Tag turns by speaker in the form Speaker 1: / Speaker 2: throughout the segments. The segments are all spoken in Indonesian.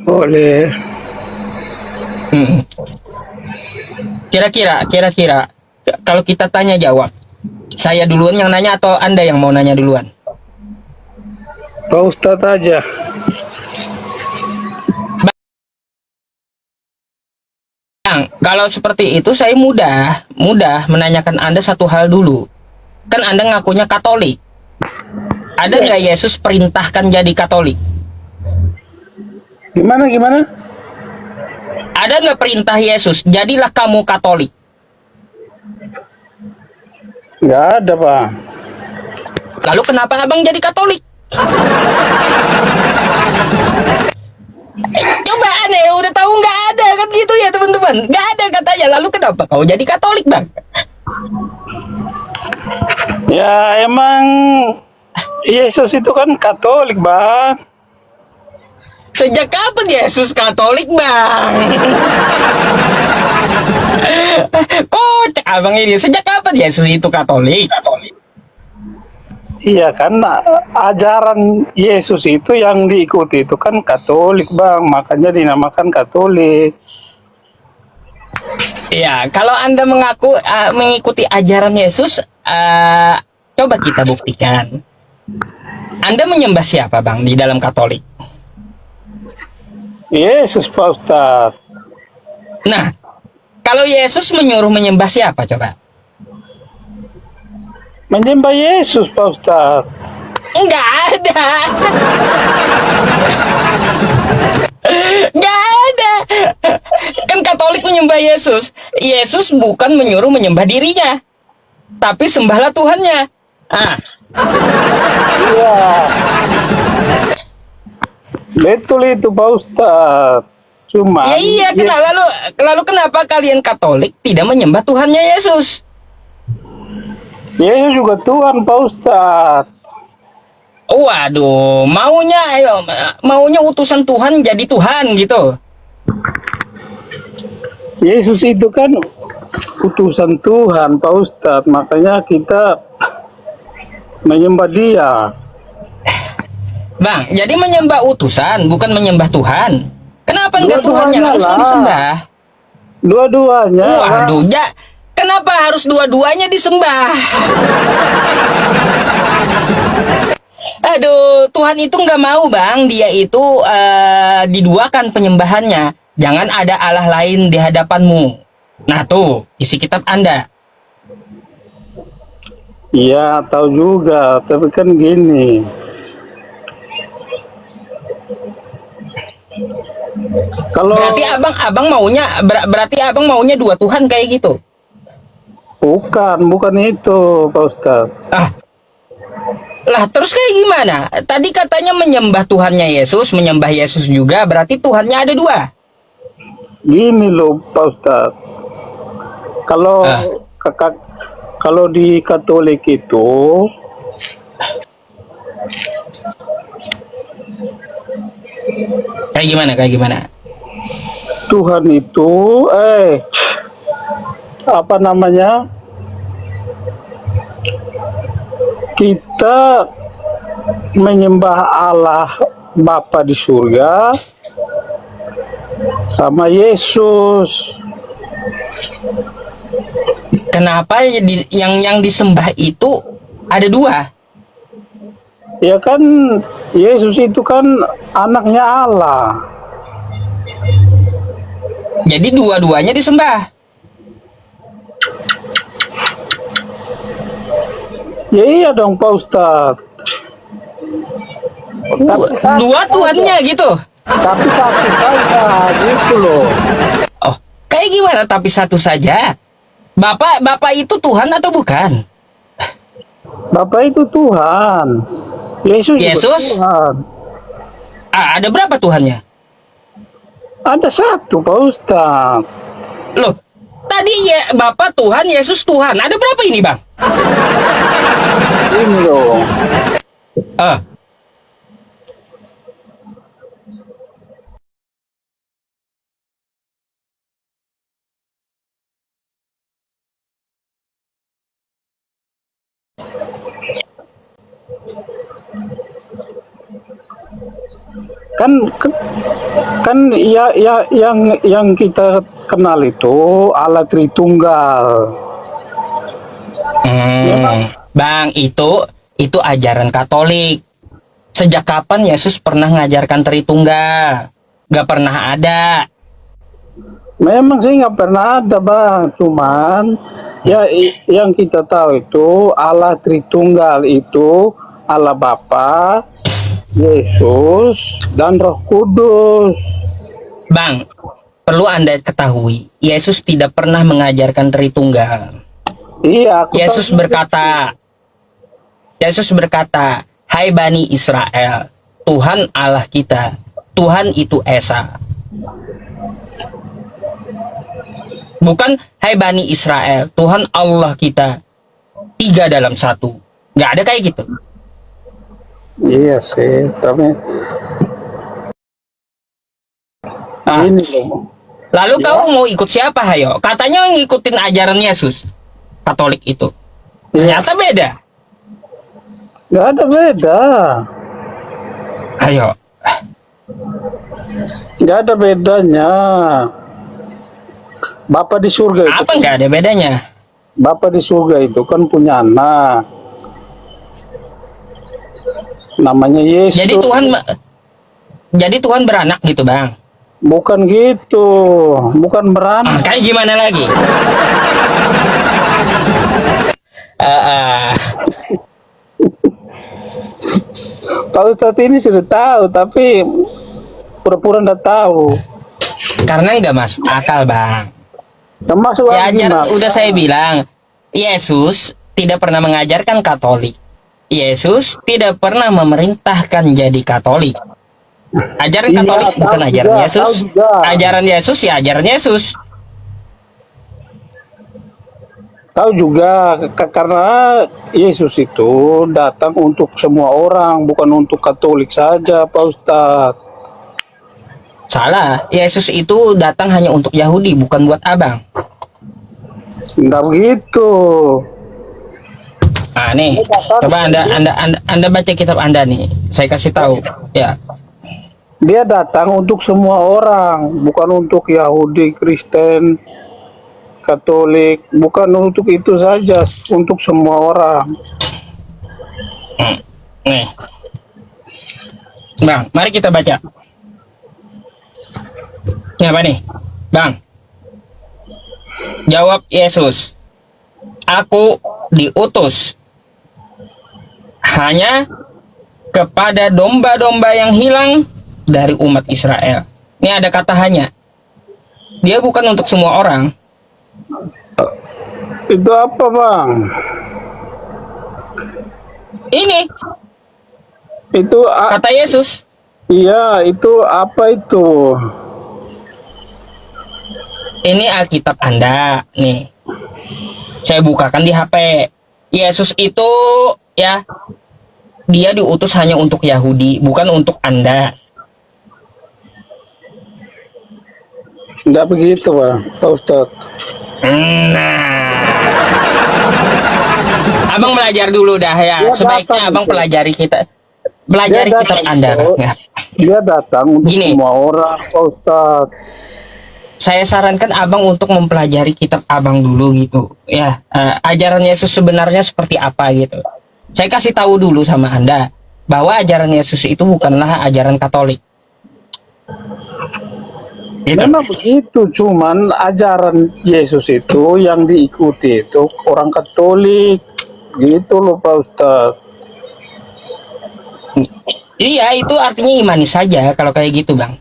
Speaker 1: Boleh.
Speaker 2: Hmm. Kira-kira, kalau kita tanya jawab, saya duluan yang nanya atau Anda yang mau nanya duluan?
Speaker 1: Pak Ustadz aja.
Speaker 2: Bang, kalau seperti itu saya mudah menanyakan Anda satu hal dulu. Kan Anda ngakunya Katolik. Ada nggak Yesus perintahkan jadi Katolik?
Speaker 1: Gimana gimana?
Speaker 2: Ada nggak perintah Yesus, jadilah kamu Katolik?
Speaker 1: Nggak ada, Pak.
Speaker 2: Lalu kenapa abang jadi Katolik? Coba aneh, udah tahu nggak ada kan gitu ya teman-teman. Nggak ada katanya, lalu kenapa kau jadi Katolik bang?
Speaker 1: Ya emang Yesus itu kan Katolik, Bang.
Speaker 2: Sejak kapan Yesus Katolik bang? Kocak abang ini, sejak kapan Yesus itu Katolik?
Speaker 1: Iya kan, ajaran Yesus itu yang diikuti itu kan Katolik, Bang. Makanya dinamakan Katolik.
Speaker 2: Ya, kalau Anda mengaku mengikuti ajaran Yesus, coba kita buktikan. Anda menyembah siapa, Bang, di dalam Katolik?
Speaker 1: Yesus, Pak Ustadz.
Speaker 2: Nah, kalau Yesus menyuruh menyembah siapa, coba?
Speaker 1: Menyembah Yesus, Pak Ustadz.
Speaker 2: Enggak ada. Enggak ada. Kan Katolik menyembah Yesus. Yesus bukan menyuruh menyembah dirinya, tapi sembahlah Tuhannya. Ah,
Speaker 1: Iya, betul itu, Pak Ustadz.
Speaker 2: ya
Speaker 1: Cuman,
Speaker 2: iya, lalu kenapa kalian Katolik tidak menyembah Tuhannya Yesus?
Speaker 1: Yesus juga Tuhan, Pak Ustadz.
Speaker 2: Waduh, maunya utusan Tuhan jadi Tuhan gitu.
Speaker 1: Yesus itu kan utusan Tuhan, Pak Ustadz. Makanya kita menyembah dia.
Speaker 2: Bang, jadi menyembah utusan bukan menyembah Tuhan. Kenapa enggak Tuhannya
Speaker 1: Dua-duanya
Speaker 2: langsung
Speaker 1: lah.
Speaker 2: disembah?
Speaker 1: Dua-duanya.
Speaker 2: Waduh, kenapa harus dua-duanya disembah? Aduh, Tuhan itu nggak mau bang, dia itu diduakan penyembahannya. Jangan ada Allah lain di hadapanmu. Nah tuh, isi kitab Anda.
Speaker 1: Iya, tahu juga. Tapi kan gini. Kalau
Speaker 2: Berarti abang maunya dua Tuhan kayak gitu.
Speaker 1: bukan itu, Pak Ustadz.
Speaker 2: Ah, lah terus kayak gimana? Tadi katanya menyembah Tuhannya Yesus, menyembah Yesus juga, berarti Tuhannya ada dua.
Speaker 1: Gini loh, Pak Ustadz. Kalau
Speaker 2: Ah,
Speaker 1: kakak, kalau di Katolik itu
Speaker 2: kayak gimana? Kayak gimana?
Speaker 1: Tuhan itu, apa namanya? Kita menyembah Allah Bapa di surga sama Yesus.
Speaker 2: Kenapa yang disembah itu ada dua?
Speaker 1: Ya kan Yesus itu kan anaknya Allah.
Speaker 2: Jadi dua-duanya disembah.
Speaker 1: Ya iya dong Pak Ustadz.
Speaker 2: Dua Tuhannya gitu.
Speaker 1: Tapi satu saja gitu loh.
Speaker 2: Oh, kayak gimana tapi satu saja? Bapak itu Tuhan atau bukan?
Speaker 1: Bapak itu Tuhan. Yesus juga
Speaker 2: Yesus?
Speaker 1: Tuhan.
Speaker 2: Ada berapa Tuhannya?
Speaker 1: Ada satu Pak Ustadz.
Speaker 2: Loh, tadi ya Bapak Tuhan, Yesus Tuhan. Ada berapa ini, Bang?
Speaker 1: Ini loh.
Speaker 2: Ah,
Speaker 1: kan kan, kan ya yang kita kenal itu Allah Tritunggal. Memang
Speaker 2: Bang, itu ajaran Katolik. Sejak kapan Yesus pernah ngajarkan Tritunggal? Gak pernah ada.
Speaker 1: memang sih nggak pernah ada bang, cuman ya yang kita tahu itu Allah Tritunggal itu Allah Bapa, Yesus dan Roh Kudus.
Speaker 2: Bang, perlu Anda ketahui, Yesus tidak pernah mengajarkan Tritunggal.
Speaker 1: Iya, aku
Speaker 2: Yesus
Speaker 1: tahu.
Speaker 2: berkata, "Hai Bani Israel, Tuhan Allah kita, Tuhan itu Esa." Bukan "Hai Bani Israel, Tuhan Allah kita, tiga dalam satu." Nggak ada kayak gitu.
Speaker 1: Iya sih, tapi
Speaker 2: Ah,
Speaker 1: ini loh.
Speaker 2: lalu
Speaker 1: Ya.
Speaker 2: kamu mau ikut siapa, hayo? Katanya ngikutin ajaran Yesus, Katolik itu.
Speaker 1: Iya,
Speaker 2: Ternyata beda.
Speaker 1: nggak ada beda.
Speaker 2: Ayo,
Speaker 1: Nggak ada bedanya. Bapak di surga itu,
Speaker 2: apa nggak ada bedanya?
Speaker 1: Bapak di surga itu kan punya anak. Namanya Yesus.
Speaker 2: Jadi Tuhan beranak gitu, Bang.
Speaker 1: Bukan gitu, bukan beranak.
Speaker 2: Kayak gimana lagi? Eh, eh,
Speaker 1: Pak Ustadz ini sudah tahu, tapi pura-pura nggak tahu.
Speaker 2: karena nggak masuk akal, Bang.
Speaker 1: Termasuk
Speaker 2: Ya
Speaker 1: gimana?
Speaker 2: udah saya bilang, Yesus tidak pernah mengajarkan Katolik. Yesus tidak pernah memerintahkan jadi Katolik. Ajaran
Speaker 1: Iya,
Speaker 2: Katolik
Speaker 1: tahu
Speaker 2: bukan ajaran
Speaker 1: juga,
Speaker 2: Yesus.
Speaker 1: tahu juga.
Speaker 2: Ajaran Yesus ya ajaran Yesus.
Speaker 1: Tahu juga karena Yesus itu datang untuk semua orang, bukan untuk Katolik saja, Pak Ustadz.
Speaker 2: Salah, Yesus itu datang hanya untuk Yahudi, bukan buat abang.
Speaker 1: Nggak begitu.
Speaker 2: Nah nih, coba anda baca kitab Anda nih. Saya kasih tahu, ya.
Speaker 1: Dia datang untuk semua orang, bukan untuk Yahudi, Kristen, Katolik, bukan untuk itu saja, untuk semua orang.
Speaker 2: Nih, Bang, mari kita baca. Ini apa nih, Bang? Jawab Yesus, "Aku diutus hanya kepada domba-domba yang hilang dari umat Israel." Ini ada kata hanya. Dia bukan untuk semua orang.
Speaker 1: Itu apa, Bang?
Speaker 2: Ini
Speaker 1: Itu
Speaker 2: kata Yesus.
Speaker 1: iya, itu apa itu?
Speaker 2: Ini Alkitab Anda nih. Saya bukakan di HP. Yesus itu ya, dia diutus hanya untuk Yahudi, bukan untuk Anda.
Speaker 1: Enggak begitu, Pak Ustadz.
Speaker 2: Nah, abang belajar dulu dah ya.
Speaker 1: Dia
Speaker 2: Sebaiknya
Speaker 1: datang
Speaker 2: abang
Speaker 1: itu.
Speaker 2: pelajari
Speaker 1: Dia
Speaker 2: kitab
Speaker 1: datang
Speaker 2: Anda,
Speaker 1: itu.
Speaker 2: Bang, ya.
Speaker 1: Dia datang untuk
Speaker 2: Gini.
Speaker 1: semua orang, Pak Ustadz.
Speaker 2: Saya sarankan abang untuk mempelajari kitab abang dulu gitu, ya. Ajaran Yesus sebenarnya seperti apa gitu. Saya kasih tahu dulu sama Anda bahwa ajaran Yesus itu bukanlah ajaran Katolik. Gitu.
Speaker 1: Memang begitu, cuman ajaran Yesus itu yang diikuti itu orang Katolik, gitu loh Pak Ustadz.
Speaker 2: Iya, itu artinya imani saja kalau kayak gitu, Bang.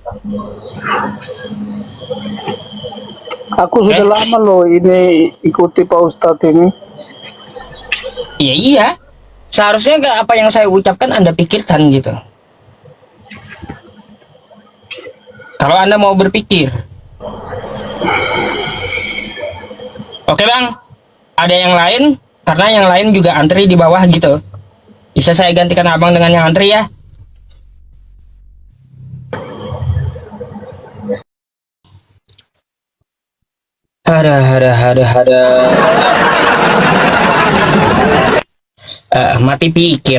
Speaker 1: Aku sudah lama loh ini ikuti Pak Ustadz ini.
Speaker 2: Iya, iya. Seharusnya nggak apa yang saya ucapkan Anda pikirkan gitu. Kalau Anda mau berpikir. Oke, Bang. Ada yang lain? Karena yang lain juga antri di bawah gitu. Bisa saya gantikan abang dengan yang antri ya? Ada. Mati pikir.